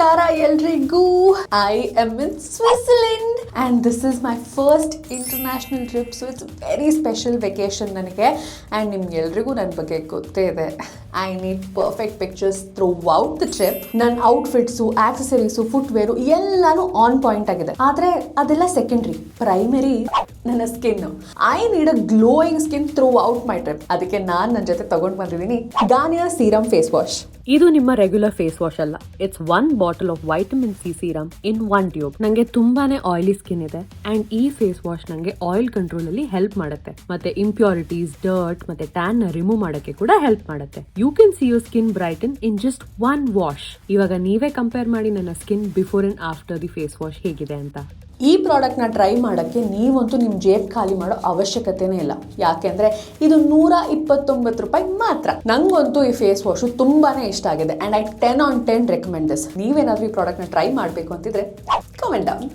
ನಮಸ್ಕಾರ ಎಲ್ರಿಗೂ. I am in Switzerland and this is my first international trip, so it's a very special vacation ನನಗೆ. and ನಿಮ್ಗೆಲ್ರಿಗೂ ನನ್ನ ಬಗ್ಗೆ ಗೊತ್ತೇ ಇದೆ, I need perfect pictures throughout the trip. ನನ್ನ ಔಟ್ಫಿಟ್ಸು, ಆಕ್ಸೆಸರೀಸು, ಫುಟ್ವೇರು ಎಲ್ಲಾನು ಆನ್ ಪಾಯಿಂಟ್ ಆಗಿದೆ. ಆದರೆ ಅದೆಲ್ಲ ಸೆಕೆಂಡ್ರಿ. ಪ್ರೈಮರಿ ನನ್ನ skin. I need a glowing skin throughout my trip. ಅದಕ್ಕೆ ನಾನು ನನ್ನ ಜೊತೆ ತಗೊಂಡು ಬಂದಿದ್ದೀನಿ ಗಾರ್ನಿಯರ್ ಸೀರಮ್ ಫೇಸ್ ವಾಶ್. ಇದು ನಿಮ್ಮ ರೆಗ್ಯುಲರ್ ಫೇಸ್ ವಾಶ್ ಅಲ್ಲ. It's 1 bottle of vitamin C serum in 1 tube. ನಂಗೆ ತುಂಬಾನೇ ಆಯಿಲಿ ಸ್ಕಿನ್ ಇದೆ ಅಂಡ್ ಈ ಫೇಸ್ ವಾಶ್ ನಂಗೆ ಆಯಿಲ್ ಕಂಟ್ರೋಲ್ ಅಲ್ಲಿ ಹೆಲ್ಪ್ ಮಾಡುತ್ತೆ. ಮತ್ತೆ ಇಂಪ್ಯೂರಿಟೀಸ್, ಡರ್ಟ್ ಮತ್ತೆ ಟ್ಯಾನ್ ನ ರಿಮೂವ್ ಮಾಡಕ್ಕೆ ಕೂಡ ಹೆಲ್ಪ್ ಮಾಡುತ್ತೆ. You can see your skin brighten in just 1 wash. ಇವಾಗ ನೀವೇ ಕಂಪೇರ್ ಮಾಡಿ ನನ್ನ skin before and after the face wash ಹೇಗಿದೆ ಅಂತ. ಈ ಪ್ರಾಡಕ್ಟ್ನ ಟ್ರೈ ಮಾಡೋಕ್ಕೆ ನೀವಂತೂ ನಿಮ್ಮ ಜೇಬ್ ಖಾಲಿ ಮಾಡೋ ಅವಶ್ಯಕತೆನೇ ಇಲ್ಲ. ಯಾಕೆಂದರೆ ಇದು 129 ರೂಪಾಯಿ ಮಾತ್ರ. ನಂಗಂತೂ ಈ ಫೇಸ್ ವಾಶು ತುಂಬಾ ಇಷ್ಟ ಆಗಿದೆ and I 10 on 10 recommend this. ನೀವೇನಾದರೂ ಈ ಪ್ರಾಡಕ್ಟ್ನ ಟ್ರೈ ಮಾಡಬೇಕು ಅಂತಿದ್ರೆ ಕಮೆಂಟ್ ಡೌನ್.